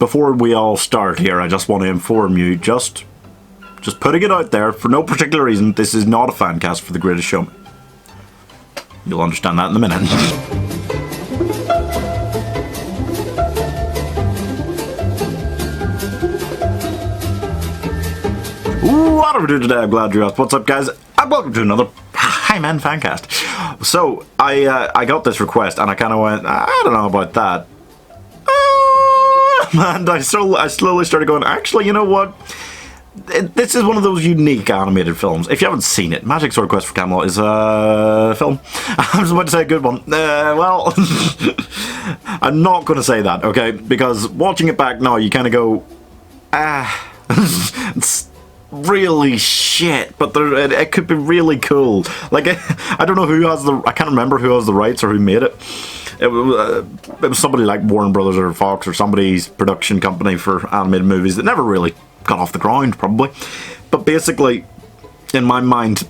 before we all start here, I just want to inform you, just putting it out there, for no particular reason, this is not a fan cast for The Greatest Showman. You'll understand that in a minute. What are we doing today? I'm glad you asked. What's up, guys? And welcome to another Pieman Fan Cast. So, I got this request, and I kind of went, I don't know about that. And I slowly started going, actually, you know what? This is one of those unique animated films. If you haven't seen it, Magic Sword Quest for Camelot is a film. I was about to say a good one. Well, I'm not going to say that, okay? Because watching it back now, you kind of go, it's really shit, but it could be really cool. Like, I don't know who has I can't remember who has the rights or who made it. It was somebody like Warner Brothers or Fox or somebody's production company for animated movies that never really got off the ground, probably. But basically, in my mind,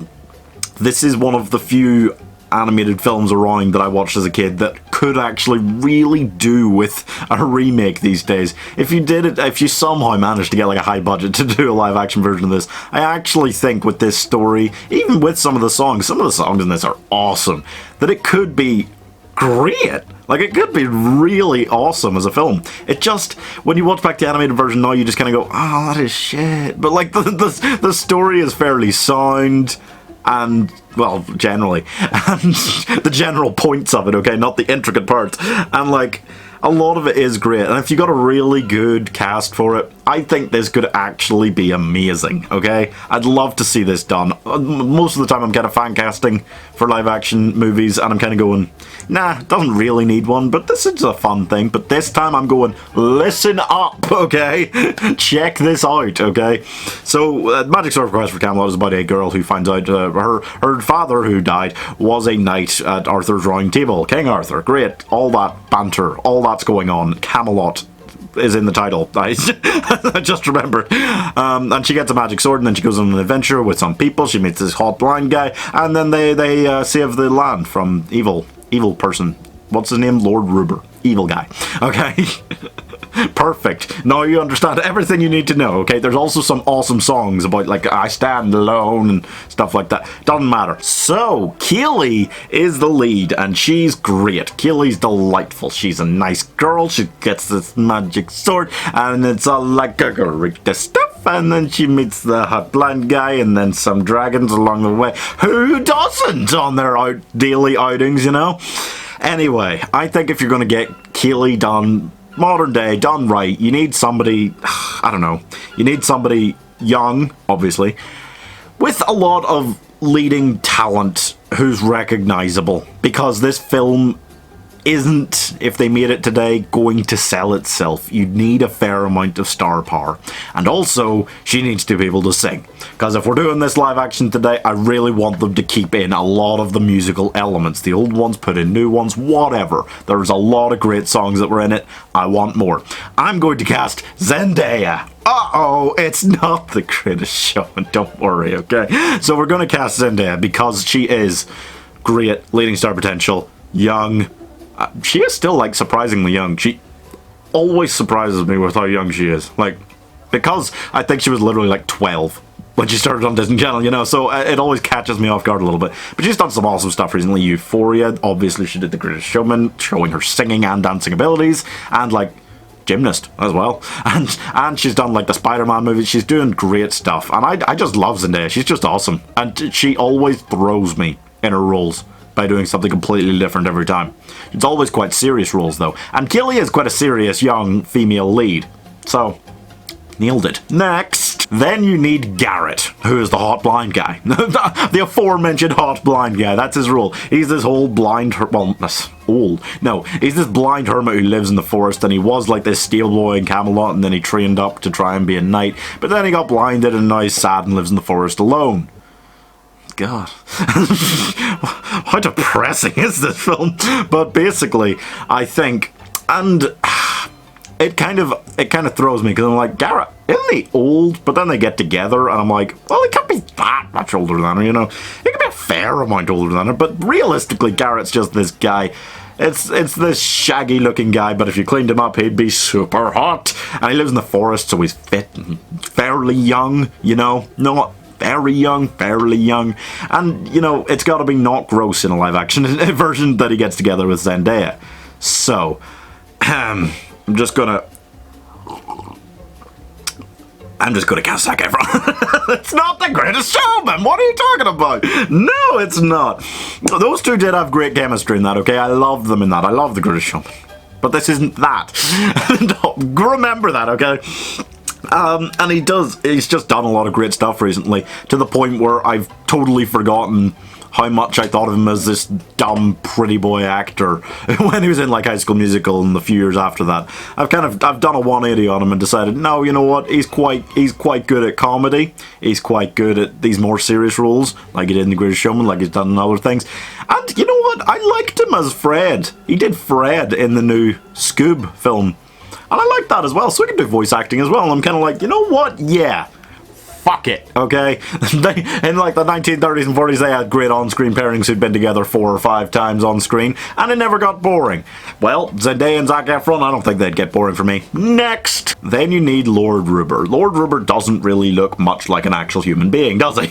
this is one of the few animated films around that I watched as a kid that could actually really do with a remake these days. If you somehow managed to get like a high budget to do a live action version of this, I actually think with this story, even with some of the songs in this are awesome, that it could be great. Like, it could be really awesome as a film. It just, when you watch back the animated version now, you just kind of go, oh, that is shit. But like, the story is fairly sound, and, well, generally, and the general points of it, okay, not the intricate parts, and like, a lot of it is great, and if you got a really good cast for it, I think this could actually be amazing, okay? I'd love to see this done. Most of the time I'm kind of fan casting for live action movies, and I'm kind of going, nah, it doesn't really need one, but this is a fun thing. But this time I'm going, listen up, okay? Check this out, okay? So, Magic Sword Quest for Camelot is about a girl who finds out her father, who died, was a knight at Arthur's round table. King Arthur, great. All that banter, all that's going on. Camelot is in the title. I just remembered. And she gets a magic sword, and then she goes on an adventure with some people. She meets this hot blind guy, and then they save the land from evil person. What's his name? Lord Ruber. Evil guy. Okay. Perfect. Now you understand everything you need to know, okay? There's also some awesome songs about, like, I Stand Alone and stuff like that. Doesn't matter. So, Keely is the lead, and she's great. Keely's delightful. She's a nice girl. She gets this magic sword, and it's all like a stuff, and then she meets the hot blind guy, and then some dragons along the way. Who doesn't on their daily outings, you know? Anyway, I think if you're going to get Keely done modern day, done right, you need somebody, I don't know, you need somebody young, obviously, with a lot of leading talent who's recognizable, because this film isn't, if they made it today, going to sell itself. You need a fair amount of star power. And also, she needs to be able to sing. Because if we're doing this live action today, I really want them to keep in a lot of the musical elements. The old ones, put in new ones, whatever. There's a lot of great songs that were in it. I want more. I'm going to cast Zendaya. Uh-oh, it's not The Greatest Showman, don't worry, okay? So we're going to cast Zendaya because she is great, leading star potential, young. She is still, like, surprisingly young. She always surprises me with how young she is. Like, because I think she was literally, like, 12 when she started on Disney Channel, you know, so it always catches me off guard a little bit. But she's done some awesome stuff recently. Euphoria, obviously she did The Greatest Showman, showing her singing and dancing abilities, and, like, gymnast as well. And she's done, like, the Spider-Man movies. She's doing great stuff. And I just love Zendaya. She's just awesome. And she always throws me in her roles by doing something completely different every time. It's always quite serious roles, though. And Keely is quite a serious young female lead. So, nailed it. Next, then you need Garrett, who is the hot blind guy. The aforementioned hot blind guy. That's his role. He's this old blind he's this blind hermit who lives in the forest, and he was like this stable boy in Camelot, and then he trained up to try and be a knight, but then he got blinded, and now he's sad and lives in the forest alone. God. How depressing is this film? But basically, I think, and it kind of throws me, because I'm like, Garrett, isn't he old? But then they get together, and I'm like, well, he can't be that much older than her, you know? He can be a fair amount older than her, but realistically, Garrett's just this guy It's this shaggy looking guy, but if you cleaned him up, he'd be super hot. And he lives in the forest, so he's fit and fairly young, you know? Not very young, fairly young. And, you know, it's got to be not gross in a live action version that he gets together with Zendaya. So, I'm just gonna cast Zac Efron. It's not The Greatest Showman. What are you talking about? No, it's not. Those two did have great chemistry in that, okay? I loved them in that. I love The Greatest Showman. But this isn't that. No, remember that, okay? And he's just done a lot of great stuff recently, to the point where I've totally forgotten how much I thought of him as this dumb pretty boy actor when he was in like High School Musical and the few years after that. I've done a 180 on him and decided, no, you know what, he's quite good at comedy. He's quite good at these more serious roles, like he did in The Greatest Showman, like he's done in other things. And you know what, I liked him as Fred. He did Fred in the new Scoob film. And I like that as well, so he can do voice acting as well. And I'm kind of like, you know what, yeah. Fuck it, okay? In like the 1930s and 40s, they had great on-screen pairings who'd been together 4 or 5 times on screen, and it never got boring. Well, Zendaya and Zac Efron, I don't think they'd get boring for me. Next! Then you need Lord Ruber. Lord Ruber doesn't really look much like an actual human being, does he?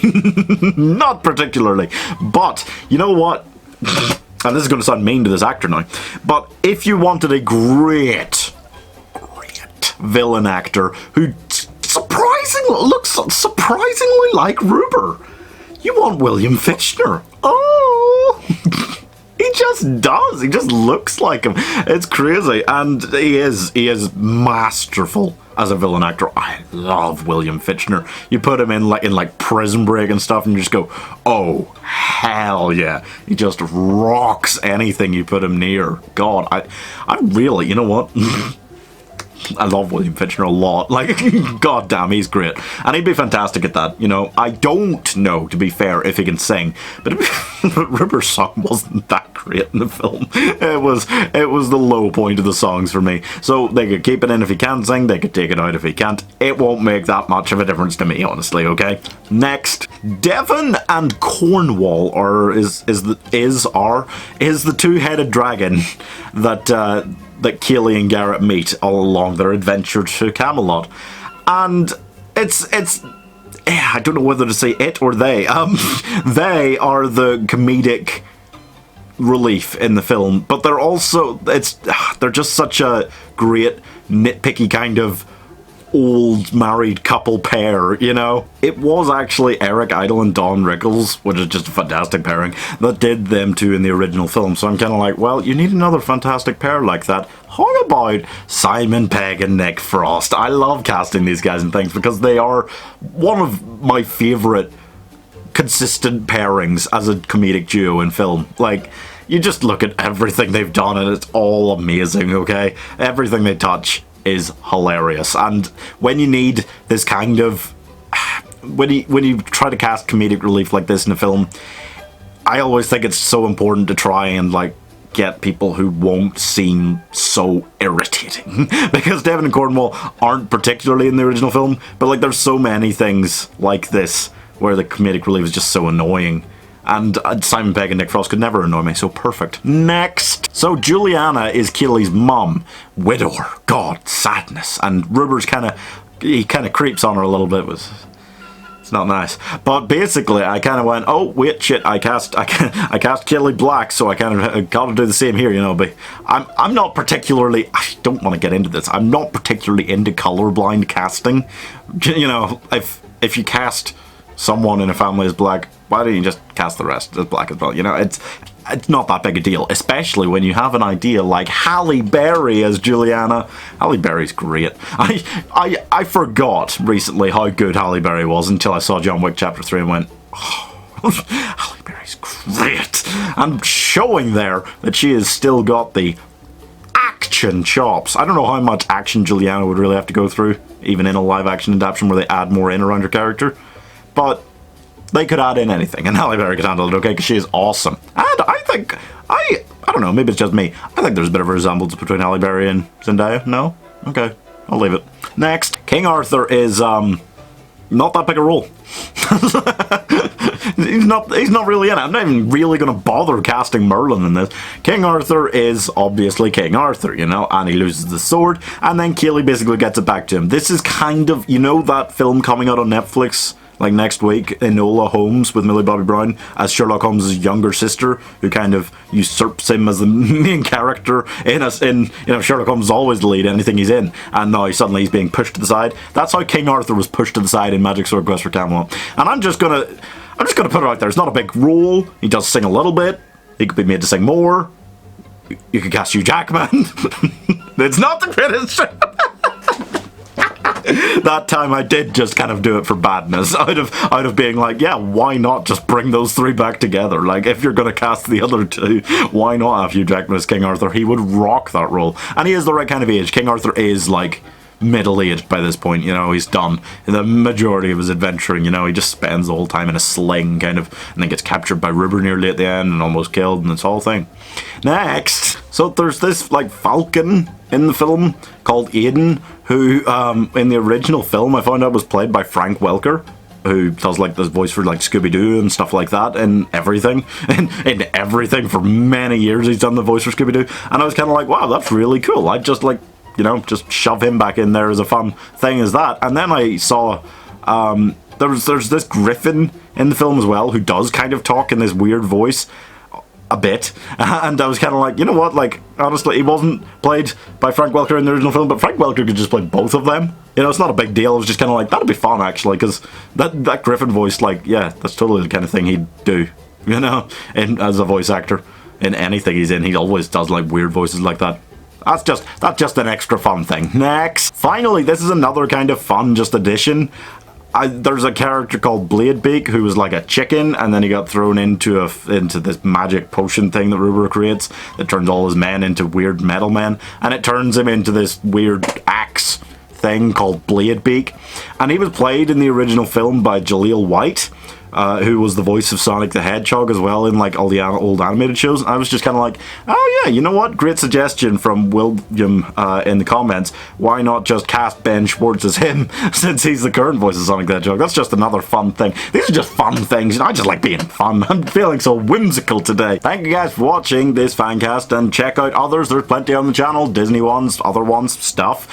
Not particularly. But, you know what? And this is going to sound mean to this actor now, but if you wanted a great villain actor who looks surprisingly like Ruber, you want William Fichtner. Oh, he just does. He just looks like him. It's crazy, and he is masterful as a villain actor. I love William Fichtner. You put him in like Prison Break and stuff, and you just go, oh hell yeah! He just rocks anything you put him near. God, I really, you know what? I love William Fichtner a lot. Like, god damn, he's great. And he'd be fantastic at that, you know. I don't know, to be fair, if he can sing. But Ruber's song wasn't that great in the film. It was the low point of the songs for me. So they could keep it in if he can sing, they could take it out if he can't. It won't make that much of a difference to me, honestly, okay? Next, Devon and Cornwall is the two-headed dragon that Kaylee and Garrett meet all along their adventure to Camelot. And it's I don't know whether to say it or they. They are the comedic relief in the film, but they're just such a great nitpicky kind of old married couple pair, you know? It was actually Eric Idle and Don Rickles, which is just a fantastic pairing, that did them two in the original film. So I'm kind of like, well, you need another fantastic pair like that. How about Simon Pegg and Nick Frost? I love casting these guys and things because they are one of my favourite consistent pairings as a comedic duo in film. Like, you just look at everything they've done and it's all amazing, okay? Everything they touch is hilarious. And when you need this kind of when you try to cast comedic relief like this in a film, I always think it's so important to try and like get people who won't seem so irritating because Devon and Cornwall aren't particularly in the original film, but like there's so many things like this where the comedic relief is just so annoying. And Simon Pegg and Nick Frost could never annoy me, so perfect. Next! So Juliana is Kaylee's mum. Widower. God, sadness. And Ruber's he kind of creeps on her a little bit. It's not nice. But basically, I kind of went, oh, wait, shit, I cast Kaylee Black, so I kind of got to do the same here, you know. But I'm not particularly, I don't want to get into this, I'm not particularly into colorblind casting. You know, if you cast someone in a family as black, why don't you just cast the rest as black as well? You know, it's not that big a deal, especially when you have an idea like Halle Berry as Juliana. Halle Berry's great. I forgot recently how good Halle Berry was until I saw John Wick Chapter 3 and went, oh, Halle Berry's great. And showing there that she has still got the action chops. I don't know how much action Juliana would really have to go through, even in a live action adaptation where they add more in around her character. But they could add in anything, and Halle Berry could handle it okay, because she is awesome. And I think, I don't know, maybe it's just me, I think there's a bit of a resemblance between Halle Berry and Zendaya. No? Okay, I'll leave it. Next, King Arthur is, not that big a role. He's not really in it. I'm not even really going to bother casting Merlin in this. King Arthur is obviously King Arthur, you know, and he loses the sword, and then Keeley basically gets it back to him. This is kind of, you know, that film coming out on Netflix like next week, Enola Holmes with Millie Bobby Brown as Sherlock Holmes' younger sister, who kind of usurps him as the main character in you know, Sherlock Holmes is always the lead anything he's in, and now suddenly he's being pushed to the side. That's how King Arthur was pushed to the side in Magic Sword Quest for Camelot. And I'm just gonna put it out there. It's not a big role. He does sing a little bit. He could be made to sing more. You could cast Hugh Jackman. It's not the greatest. That time I did just kind of do it for badness, out of being like, yeah, why not just bring those three back together? Like, if you're going to cast the other two, why not have Hugh Jackman as King Arthur? He would rock that role. And he is the right kind of age. King Arthur is, like, middle-aged by this point, you know, he's done the majority of his adventuring, you know, he just spends the whole time in a sling, kind of, and then gets captured by Ruber nearly at the end and almost killed, and this whole thing. Next, so there's this, like, falcon in the film called Aiden, who, in the original film, I found out was played by Frank Welker, who does, like, this voice for, like, Scooby-Doo and stuff like that, and everything, in everything for many years he's done the voice for Scooby-Doo, and I was kind of like, wow, that's really cool. I just, like, you know, just shove him back in there as a fun thing as that. And then I saw there's this Griffin in the film as well who does kind of talk in this weird voice a bit, and I was kind of like, you know what, like, honestly, he wasn't played by Frank Welker in the original film, but Frank Welker could just play both of them. You know, it's not a big deal. I was just kind of like, that'd be fun actually, because that Griffin voice, like, yeah, that's totally the kind of thing he'd do, you know, as a voice actor in anything he's in. He always does like weird voices like that. That's just an extra fun thing. Next. Finally, this is another kind of fun just addition. There's a character called Bladebeak who was like a chicken, and then he got thrown into this magic potion thing that Ruber creates that turns all his men into weird metal men, and it turns him into this weird axe thing called Bladebeak. And he was played in the original film by Jaleel White, who was the voice of Sonic the Hedgehog as well in like all the old animated shows. I was just kind of like, oh yeah, you know what? Great suggestion from William in the comments. Why not just cast Ben Schwartz as him since he's the current voice of Sonic the Hedgehog? That's just another fun thing. These are just fun things. I just like being fun. I'm feeling so whimsical today. Thank you guys for watching this fan cast, and check out others. There's plenty on the channel. Disney ones, other ones, stuff.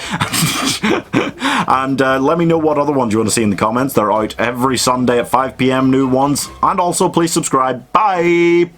And let me know what other ones you want to see in the comments. They're out every Sunday at 5 PM, new ones. And also please subscribe. Bye!